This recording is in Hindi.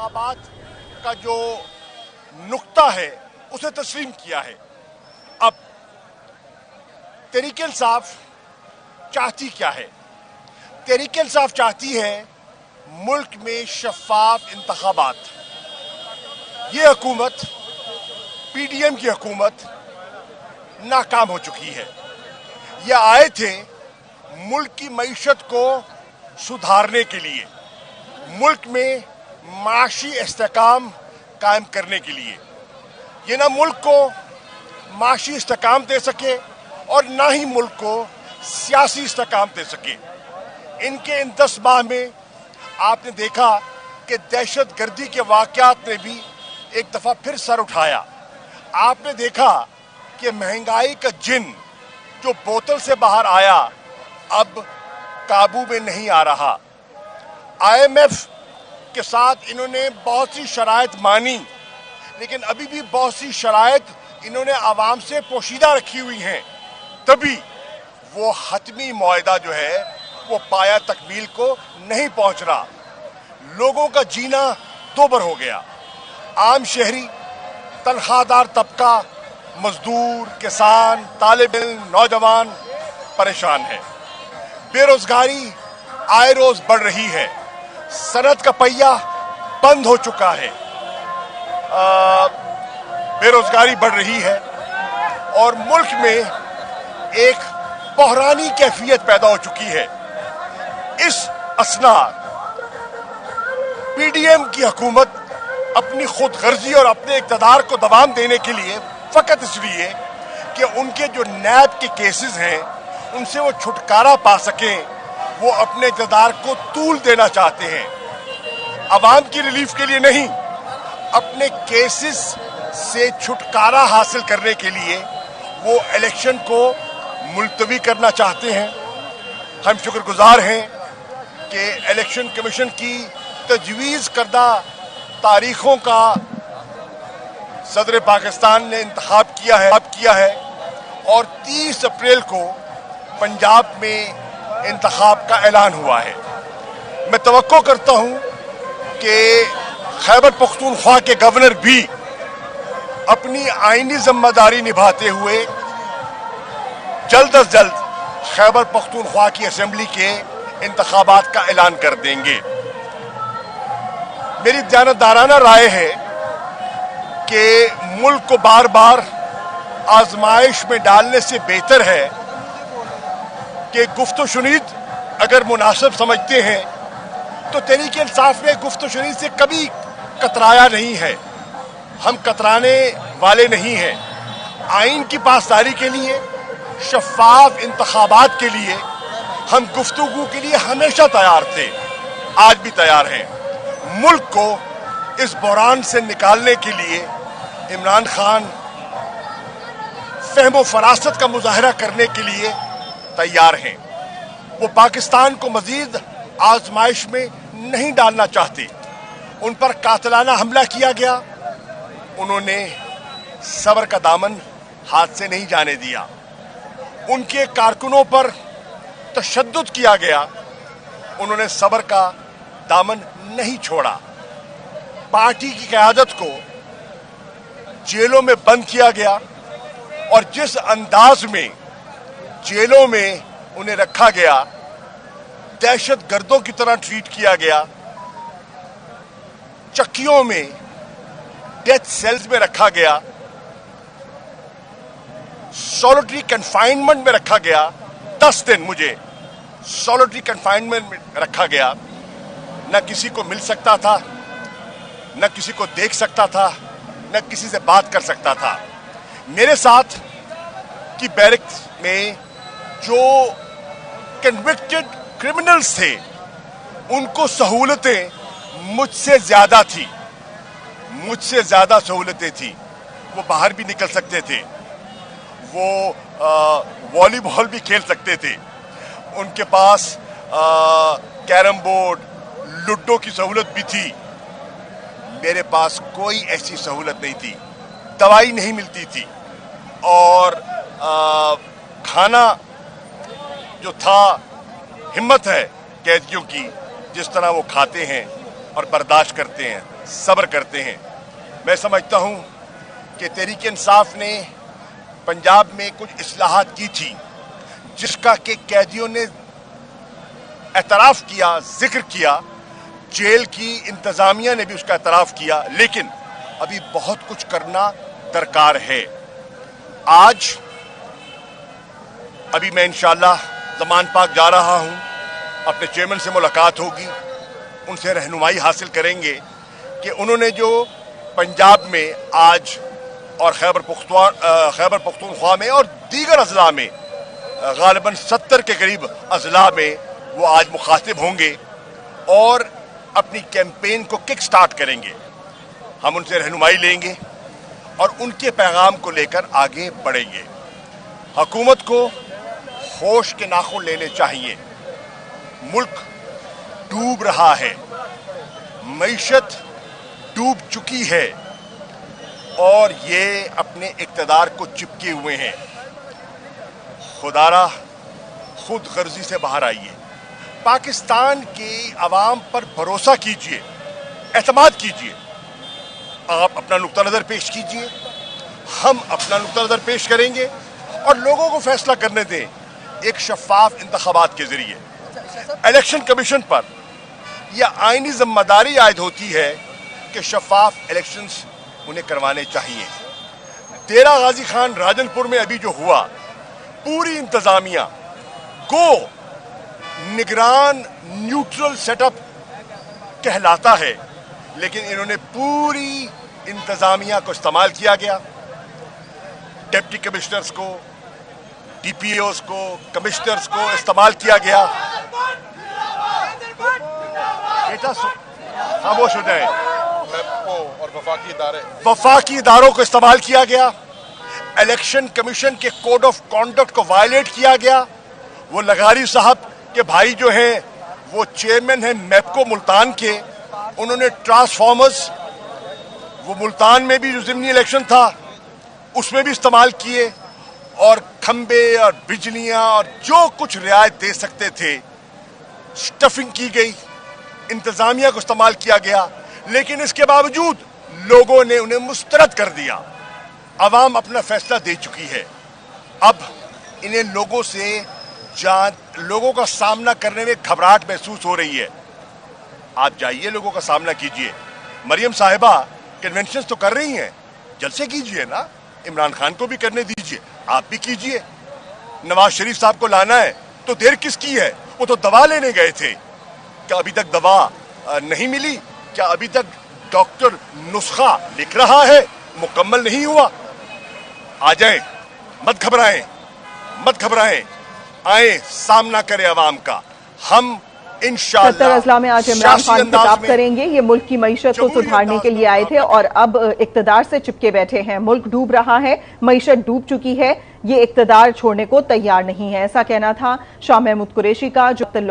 इंतखाबात का जो नुक्ता है उसे तस्लीम किया है। अब तहरीक-ए-इंसाफ चाहती क्या है? तहरीक-ए-इंसाफ चाहती है मुल्क में शफाफ इंतखाबात। ये हुकूमत, पीडीएम की हुकूमत, नाकाम हो चुकी है। ये आए थे मुल्क की मईशत को सुधारने के लिए, मुल्क में माशी इस्तेकाम कायम करने के लिए। ये ना मुल्क को माशी इस्तेकाम दे सके और ना ही मुल्क को सियासी इस्तेकाम दे सके। इनके इन 10 माह में आपने देखा कि दहशत गर्दी के वाक़यात ने भी एक दफ़ा फिर सर उठाया। आपने देखा कि महंगाई का जिन जो बोतल से बाहर आया अब काबू में नहीं आ रहा। IMF के साथ इन्होंने बहुत सी शराइत मानी, लेकिन अभी भी बहुत सी शराइत इन्होंने आवाम से पोशीदा रखी हुई हैं। तभी वो हतमी मुआहदा जो है वो पाया तकमील को नहीं पहुंच रहा। लोगों का जीना दोबर हो गया। आम शहरी, तनख्वाहदार तबका, मजदूर, किसान, तालिब इल्म, नौजवान परेशान है। बेरोजगारी आए रोज बढ़ रही है। सनत का पहिया बंद हो चुका है। बेरोजगारी बढ़ रही है और मुल्क में एक बहरानी कैफियत पैदा हो चुकी है। इस असना पीडीएम की हुकूमत अपनी खुद गर्जी और अपने इक़्तिदार को दबाम देने के लिए, फकत इसलिए कि उनके जो नैब के केसेस हैं उनसे वो छुटकारा पा सकें, वो अपने इक़्तिदार को तूल देना चाहते हैं। अवाम की रिलीफ के लिए नहीं, अपने केसेस से छुटकारा हासिल करने के लिए वो इलेक्शन को मुलतवी करना चाहते हैं। हम शुक्रगुजार हैं कि इलेक्शन कमीशन की तजवीज़ करदा तारीखों का सदर पाकिस्तान ने इंतखाब किया है और 30 अप्रैल को पंजाब में इंतखाब का ऐलान हुआ है। मैं तवक्को करता हूं कि खैबर पख्तूनख्वा के गवर्नर भी अपनी आईनी जिम्मेदारी निभाते हुए जल्द अज जल्द खैबर पख्तूनख्वा की असेंबली के इंतखाबात का ऐलान कर देंगे। मेरी जानदाराना राय है कि मुल्क को बार बार आजमाइश में डालने से बेहतर है कि गुफ्त-ओ-शुनीद अगर मुनासिब समझते हैं तो तहरीक-ए-इंसाफ ने गुफ्त-ओ-शुनीद से कभी कतराया नहीं है। हम कतराने वाले नहीं हैं। आइन की पासदारी के लिए, शफाफ इंतखाबात के लिए हम गुफ्तगू के लिए हमेशा तैयार थे, आज भी तैयार हैं। मुल्क को इस बहरान से निकालने के लिए इमरान खान फहम व फरासत का मुजाहरा करने के लिए तैयार हैं। वो पाकिस्तान को मजीद आजमाइश में नहीं डालना चाहते। उन पर कातिलाना हमला किया गया, उन्होंने सब्र का दामन हाथ से नहीं जाने दिया। उनके कारकुनों पर तशद्दुद किया गया, उन्होंने सब्र का दामन नहीं छोड़ा। पार्टी की क़यादत को जेलों में बंद किया गया और जिस अंदाज में जेलों में उन्हें रखा गया, दहशत गर्दों की तरह ट्रीट किया गया, चक्कियों में, डेथ सेल्स में रखा गया, सॉलिटरी कन्फाइनमेंट में रखा गया। 10 दिन मुझे सॉलिटरी कन्फाइनमेंट में रखा गया। न किसी को मिल सकता था, न किसी को देख सकता था, न किसी से बात कर सकता था। मेरे साथ की बैरक्स में जो कन्विक्टेड क्रिमिनल्स थे उनको सहूलतें मुझसे ज्यादा थी, मुझसे ज्यादा सहूलतें थी। वो बाहर भी निकल सकते थे, वो वॉलीबॉल भी खेल सकते थे, उनके पास कैरम बोर्ड, लूडो की सहूलत भी थी। मेरे पास कोई ऐसी सहूलत नहीं थी, दवाई नहीं मिलती थी और खाना जो था, हिम्मत है कैदियों की जिस तरह वो खाते हैं, और बर्दाश्त करते हैं, सब्र करते हैं। मैं समझता हूं कि तहरीक इंसाफ ने पंजाब में कुछ इस्लाहात की थी जिसका कि कैदियों ने एतराफ़ किया, जिक्र किया, जेल की इंतजामिया ने भी उसका एतराफ़ किया, लेकिन अभी बहुत कुछ करना दरकार है। आज अभी मैं इंशाअल्लाह ज़मान पाक जा रहा हूं, अपने चेयरमैन से मुलाकात होगी, उनसे रहनुमाई हासिल करेंगे कि उन्होंने जो पंजाब में आज और खैबर पख्तूनख्वा में और दीगर अजला में गालिबन 70 के करीब अजला में वो आज मुखातिब होंगे और अपनी कैंपेन को किक स्टार्ट करेंगे। हम उनसे रहनुमाई लेंगे और उनके पैगाम को लेकर आगे बढ़ेंगे। हुकूमत को होश के नाखून लेने चाहिए। मुल्क डूब रहा है, मईशत डूब चुकी है और ये अपने इक़्तिदार को चिपके हुए हैं। खुदारा खुद गर्जी से बाहर आइए, पाकिस्तान की आवाम पर भरोसा कीजिए, एतमाद कीजिए। आप अपना नुक्ता नज़र पेश कीजिए, हम अपना नुक्ता नज़र पेश करेंगे और लोगों को फैसला करने दें एक शफाफ इंतखाबात के जरिए। इलेक्शन कमीशन पर यह आईनी जिम्मेदारी आयद होती है कि शफाफ इलेक्शंस उन्हें करवाने चाहिए। डेरा गाजी खान राजनपुर में अभी जो हुआ, पूरी इंतजामिया को निगरान न्यूट्रल सेटअप कहलाता है, लेकिन इन्होंने पूरी इंतजामिया को इस्तेमाल किया गया। डिप्टी कमिश्नर्स को, डीपीओस को, कमिश्नर्स को इस्तेमाल किया गया। बेटा खामोश हो जाए। और वफाकी इदारों को इस्तेमाल किया गया। इलेक्शन कमीशन के कोड ऑफ कॉन्डक्ट को वायलेट किया गया। वो लगारी साहब के भाई जो हैं वो चेयरमैन हैं मैपको मुल्तान के, उन्होंने ट्रांसफॉर्मर्स वो मुल्तान में भी जो ज़िमनी इलेक्शन था उसमें भी इस्तेमाल किए और खंबे और बिजलियां और जो कुछ रियायत दे सकते थे स्टफिंग की गई, इंतजामिया को इस्तेमाल किया गया। लेकिन इसके बावजूद लोगों ने उन्हें मुस्तरद कर दिया। अवाम अपना फैसला दे चुकी है। अब इन्हें लोगों का सामना करने में घबराहट महसूस हो रही है। आप जाइए, लोगों का सामना कीजिए। मरियम साहिबा कन्वेंशन तो कर रही हैं, जलसे कीजिए ना, इमरान खान को भी करने दीजिए, आप भी कीजिए। नवाज शरीफ साहब को लाना है तो देर किसकी है? वो तो दवा लेने गए थे। क्या अभी तक दवा नहीं मिली? क्या अभी तक डॉक्टर नुस्खा लिख रहा है, मुकम्मल नहीं हुआ? आ जाए, मत घबराएं, मत घबराएं, आए सामना करें अवाम का। हम सत्तर अजला में आज इमरान खान खिताब करेंगे। ये मुल्क की मईशत को सुधारने के लिए आए थे और अब इक्तदार से चिपके बैठे हैं। मुल्क डूब रहा है, मईशत डूब चुकी है, ये इक्तदार छोड़ने को तैयार नहीं है, ऐसा कहना था शाह महमूद कुरैशी का, जो